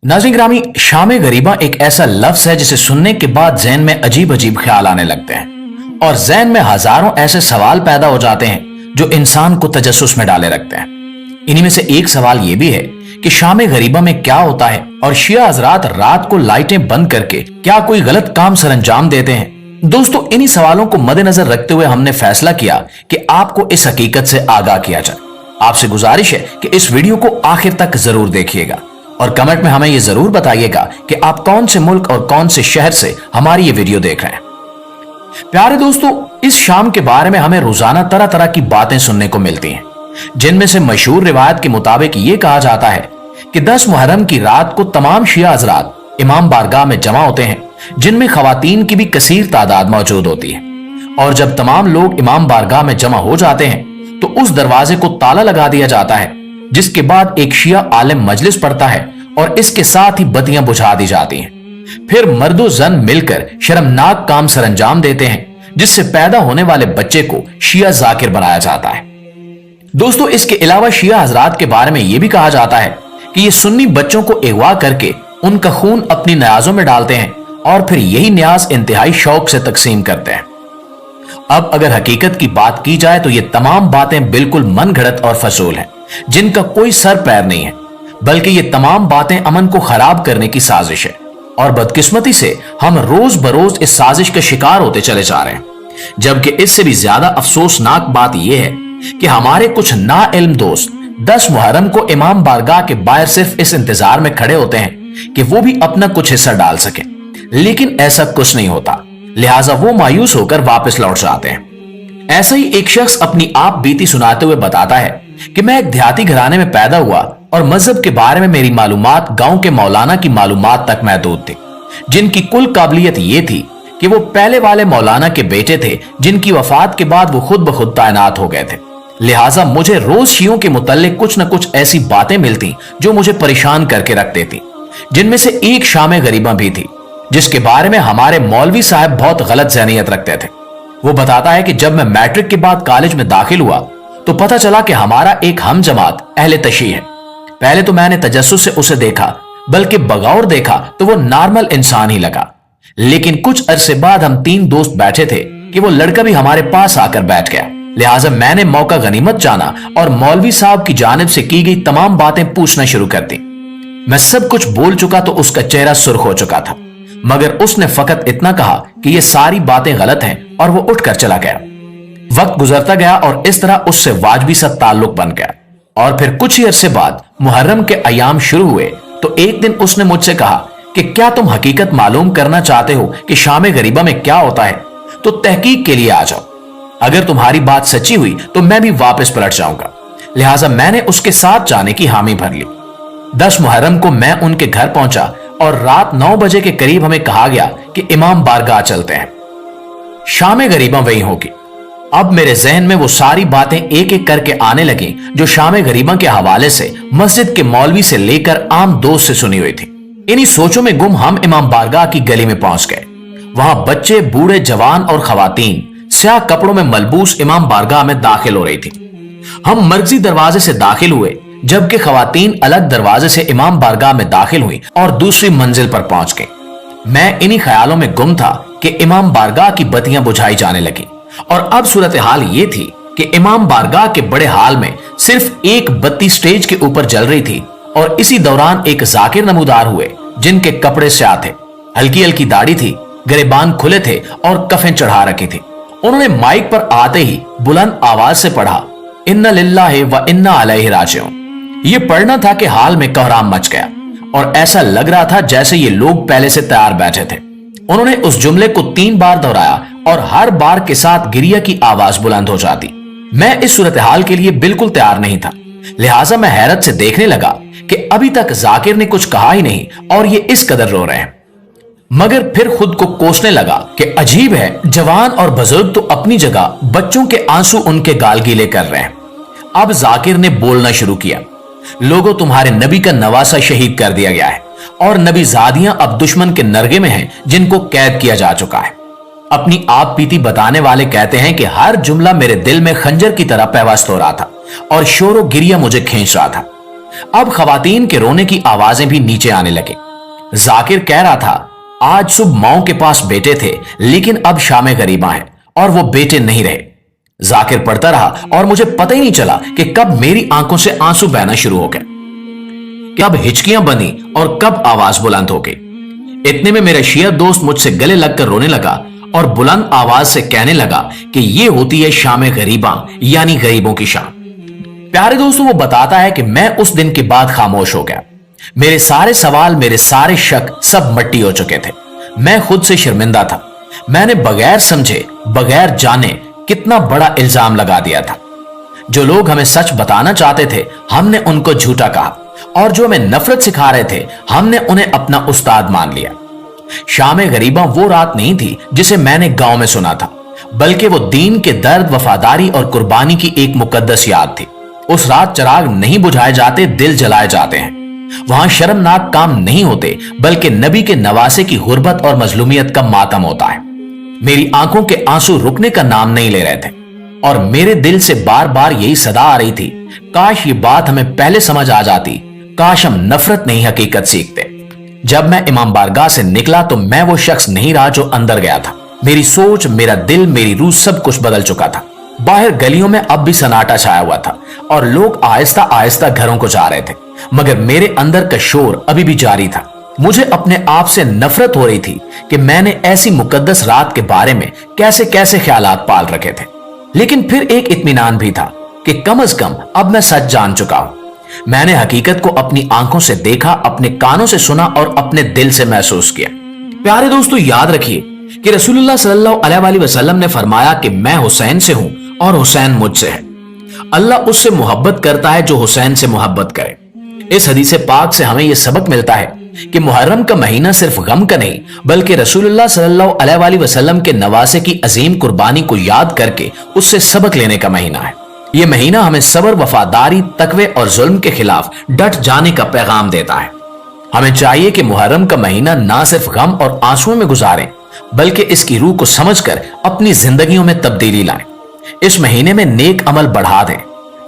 नाज़रीन ग्रामी, शाम गरीबा एक ऐसा लफ्ज है जिसे सुनने के बाद ज़हन में अजीब अजीब ख्याल आने लगते हैं और ज़हन में हजारों ऐसे सवाल पैदा हो जाते हैं जो इंसान को तजस्सुस में डाले रखते हैं। इन्हीं में से एक सवाल यह भी है कि शाम गरीबा में क्या होता है और शिया हजरात रात को लाइटें बंद करके क्या कोई गलत काम सरंजाम देते हैं। दोस्तों, इन्हीं सवालों को मद्देनजर रखते हुए हमने फैसला किया कि आपको इस हकीकत से आगाह किया जाए। आपसे गुजारिश है कि इस वीडियो को आखिर तक जरूर देखिएगा और कमेंट में हमें यह जरूर बताइएगा कि आप कौन से मुल्क और कौन से शहर से हमारी ये वीडियो देख रहे हैं। प्यारे दोस्तों, इस शाम के बारे में हमें रोजाना तरह तरह की बातें सुनने को मिलती हैं, जिनमें से मशहूर रिवायत के मुताबिक ये कहा जाता है कि 10 मुहर्रम की रात को तमाम शिया हजरात इमाम बारगाह में जमा होते हैं, जिनमें खवातीन की भी कसीर तादाद मौजूद होती है। और जब तमाम लोग इमाम बारगाह में जमा हो जाते हैं तो उस दरवाजे को ताला लगा दिया जाता है, जिसके बाद एक शिया आलिम मजलिस पढ़ता है और इसके साथ ही बत्तियां बुझा दी जाती हैं। फिर मर्दो जन मिलकर शर्मनाक काम सरंजाम देते हैं, जिससे पैदा होने वाले बच्चे को शिया जाकिर बनाया जाता है। दोस्तों, इसके अलावा शिया हजरात के बारे में यह भी कहा जाता है कि ये सुन्नी बच्चों को अगवा करके उनका खून अपनी न्याजों में डालते हैं और फिर यही न्याज इंतहाई शौक से तकसीम करते हैं। अब अगर हकीकत की बात की जाए तो ये तमाम बातें बिल्कुल मनगढ़ंत और फजूल हैं, जिनका कोई सर पैर नहीं है, बल्कि ये तमाम बातें अमन को खराब करने की साजिश है। और बदकिस्मती से हम रोज बरोज इस साजिश के शिकार होते चले जा रहे हैं। जबकि इससे भी ज्यादा अफसोसनाक बात यह है कि हमारे कुछ नाइल्म दोस्त 10 मुहर्रम को इमाम बारगाह के बाहर सिर्फ इस इंतजार में खड़े होते हैं कि वो भी अपना कुछ हिस्सा डाल सके, लेकिन ऐसा कुछ नहीं होता, लिहाजा वो मायूस होकर वापस लौट जाते हैं। ऐसा ही एक शख्स अपनी आप बीती सुनाते हुए बताता है कि मैं एक देहाती घराने में पैदा हुआ और मजहब के बारे में मेरी मालूमात गांव के मौलाना की मालूमात तक महदूद थी, जिनकी कुल काबिलियत ये थी कि वो पहले वाले मौलाना के बेटे थे, जिनकी वफात के बाद वो खुद ब खुद तैनात हो गए थे। लिहाजा मुझे रोज शियों के मुतल्लिक कुछ न कुछ ऐसी बातें मिलती जो मुझे परेशान करके रख देती, जिनमें से एक शाम गरीबा भी थी, जिसके बारे में हमारे मौलवी साहब बहुत गलत ज़हनियत रखते थे। वो बताता है कि जब मैं मैट्रिक के बाद कॉलेज में दाखिल हुआ तो पता चला कि हमारा एक हम जमात अहले तशी है। पहले तो मैंने तजस्सुस से उसे देखा, बल्कि बगौर देखा तो वो नॉर्मल इंसान ही लगा। लेकिन कुछ अरसे बाद हम 3 दोस्त बैठे थे कि वो लड़का भी हमारे पास आकर बैठ गया। लिहाजा मैंने मौका गनीमत जाना और मौलवी साहब की जानिब से की गई तमाम बातें पूछना शुरू कर दी। मैं सब कुछ बोल चुका तो उसका चेहरा सुर्ख हो चुका था, मगर उसने फकत इतना कहा कि ये सारी बातें गलत हैं और वो उठकर चला गया। वक्त गुजरता गया और इस तरह उससे वाजबी सा ताल्लुक बन गया। और फिर कुछ ही अरसे बाद मुहर्रम के अयाम शुरू हुए तो एक दिन उसने मुझसे कहा कि क्या तुम हकीकत मालूम करना चाहते हो कि शाम गरीबा में क्या होता है, तो तहकीक के लिए आ जाओ। अगर तुम्हारी बात सच्ची हुई तो मैं भी वापस पलट जाऊंगा। लिहाजा मैंने उसके साथ जाने की हामी भर ली। 10 मुहर्रम को मैं उनके घर पहुंचा और रात 9 बजे के करीब हमें कहा गया कि इमाम बारगाह चलते हैं, शाम गरीबा वही होगी। अब मेरे जहन में वो सारी बातें एक एक करके आने लगी जो शाम गरीबा के हवाले से मस्जिद के मौलवी से लेकर आम दोस्त से सुनी हुई थी। इन्हीं सोचों में गुम हम इमाम बारगाह की गली में पहुंच गए। वहां बच्चे, बूढ़े, जवान और खवातीन स्याह कपड़ों में मलबूस इमाम बारगाह में दाखिल हो रही थी। हम मर्कजी दरवाजे से दाखिल हुए, जबकि खवातीन अलग दरवाजे से इमाम बारगाह में दाखिल हुई और दूसरी मंजिल पर पहुंच गई। मैं इन्हीं ख्यालों में गुम था कि इमाम बारगाह की बत्तियां बुझाई जाने लगी और अब सूरत हाल ये थी कि इमाम बारगाह के बड़े हाल में सिर्फ एक बत्ती स्टेज के ऊपर जल रही थी और इसी दौरान एक जाकिर नमूदार हुए, जिनके कपड़े स्याह थे, हल्की हल्की दाढ़ी थी, गिरेबान खुले थे और कफें चढ़ा रखी थी। उन्होंने माइक पर आते ही बुलंद आवाज से पढ़ा, इन्ना लिल्लाहि व इन्ना अलैहि राजिऊन। ये पढ़ना था कि हाल में कोहराम मच गया और ऐसा लग रहा था जैसे ये लोग पहले से तैयार बैठे थे। उन्होंने उस जुमले को 3 बार दोहराया और हर बार के साथ गिरिया की आवाज बुलंद हो जाती। मैं इस सूरत हाल के लिए बिल्कुल तैयार नहीं था, लिहाजा मैं हैरत से देखने लगा कि अभी तक जाकिर ने कुछ कहा ही नहीं और ये इस कदर रो रहे हैं। मगर फिर खुद को कोसने लगा कि अजीब है, जवान और बुजुर्ग तो अपनी जगह, बच्चों के आंसू उनके गाल गीले कर रहे हैं। अब जाकिर ने बोलना शुरू किया, लोगों, तुम्हारे नबी का नवासा शहीद कर दिया गया है और नबी ज़ादियां अब दुश्मन के नरगे में हैं, जिनको कैद किया जा चुका है। अपनी आप बीती बताने वाले कहते हैं कि हर जुमला मेरे दिल में खंजर की तरह पैवस्त हो रहा था और शोरो गिरिया मुझे खींच रहा था। अब खवातीन के रोने की आवाजें भी नीचे आने लगी। जाकिर कह रहा था, आज सुबह माओ के पास बेटे थे, लेकिन अब शाम गरीबा है और वो बेटे नहीं रहे। जाकिर पढ़ता रहा और मुझे पता ही नहीं चला कि कब मेरी आंखों से आंसू बहना शुरू हो गए, कब हिचकियां बनी और कब आवाज बुलंद हो गई। इतने में मेरा शिया दोस्त मुझसे गले लगकर रोने लगा और बुलंद आवाज से कहने लगा कि ये होती है शाम गरीबा, यानी गरीबों की शाम। प्यारे दोस्तों, वो बताता है कि मैं उस दिन के बाद खामोश हो गया। मेरे सारे सवाल, मेरे सारे शक सब मट्टी हो चुके थे। मैं खुद से शर्मिंदा था। मैंने बगैर समझे, बगैर जाने कितना बड़ा इल्जाम लगा दिया था। जो लोग हमें सच बताना चाहते थे, हमने उनको झूठा कहा, और जो हमें नफरत सिखा रहे थे, हमने उन्हें अपना उस्ताद मान लिया। शाम गरीबा वो रात नहीं थी जिसे मैंने गांव में सुना था, बल्कि वो दीन के दर्द, वफादारी और कुर्बानी की एक मुकद्दस याद थी। उस रात चिराग नहीं बुझाए जाते, दिल जलाए जाते हैं। वहां शर्मनाक काम नहीं होते, बल्कि नबी के नवासे की गुर्बत और मजलूमियत का मातम होता है। मेरी आंखों के आंसू रुकने का नाम नहीं ले रहे थे और मेरे दिल से बार बार यही सदा आ रही थी, काश ये बात हमें पहले समझ आ जाती, काश हम नफरत नहीं हकीकत सीखते। जब मैं इमाम बारगाह से निकला तो मैं वो शख्स नहीं रहा जो अंदर गया था। मेरी सोच, मेरा दिल, मेरी रूह सब कुछ बदल चुका था। बाहर गलियों में अब भी सन्नाटा छाया हुआ था और लोग आहिस्ता आहिस्ता घरों को जा रहे थे, मगर मेरे अंदर का शोर अभी भी जारी था। मुझे अपने आप से नफरत हो रही थी कि मैंने ऐसी मुकद्दस रात के बारे में कैसे कैसे ख्यालात पाल रखे थे। लेकिन फिर एक इत्मीनान भी था कि कम से कम अब मैं सच जान चुका हूं। मैंने हकीकत को अपनी आंखों से देखा, अपने कानों से सुना और अपने दिल से महसूस किया। प्यारे दोस्तों, याद रखिए कि रसूलुल्लाह सल्लल्लाहु अलैहि वसल्लम ने फरमाया कि मैं हुसैन से हूं और हुसैन मुझसे है। अल्लाह उससे मोहब्बत करता है जो हुसैन से मोहब्बत करे। इस हदीस पाक से हमें यह सबक मिलता है कि मुहर्रम का महीना सिर्फ गम का नहीं, बल्कि रसूलुल्लाह सल्लल्लाहु अलैहि वसल्लम के नवासे की अजीम कुर्बानी को याद करके उससे सबक लेने का महीना है। यह महीना हमें सब्र, वफादारी, तकवे और जुल्म के खिलाफ डट जाने का पैगाम देता है। हमें चाहिए कि मुहर्रम का महीना ना सिर्फ गम और आंसुओं में गुजारें, बल्कि इसकी रूह को समझकर अपनी जिंदगियों में तब्दीली लाएं। इस महीने में नेक अमल बढ़ा दें,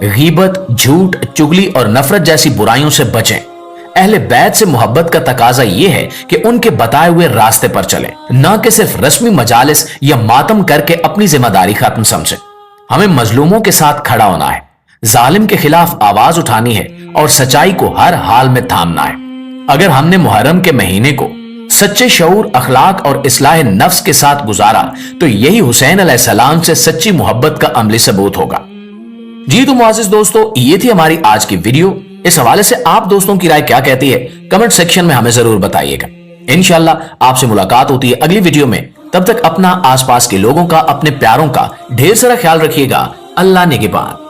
गीबत, झूठ, चुगली और नफरत जैसी बुराइयों से बचें। अहले बैत से मोहब्बत का तकाजा यह है कि उनके बताए हुए रास्ते पर चलें, न कि सिर्फ रस्मी मजालिस या मातम करके अपनी जिम्मेदारी खत्म समझें। हमें मजलूमों के साथ खड़ा होना है, जालिम के खिलाफ आवाज उठानी है और सच्चाई को हर हाल में थामना है। अगर हमने मुहर्रम के महीने को सच्चे शऊर, अखलाक और इस्लाह नफ्स के साथ गुजारा तो यही हुसैन अलैहिस्सलाम से सच्ची मोहब्बत का अमली सबूत होगा। जी तो मुआज़िज़ दोस्तों, ये थी हमारी आज की वीडियो। इस हवाले से आप दोस्तों की राय क्या कहती है, कमेंट सेक्शन में हमें जरूर बताइएगा। इंशाल्लाह आपसे मुलाकात होती है अगली वीडियो में। तब तक अपना, आसपास के लोगों का, अपने प्यारों का ढेर सारा ख्याल रखिएगा। अल्लाह निगहबान।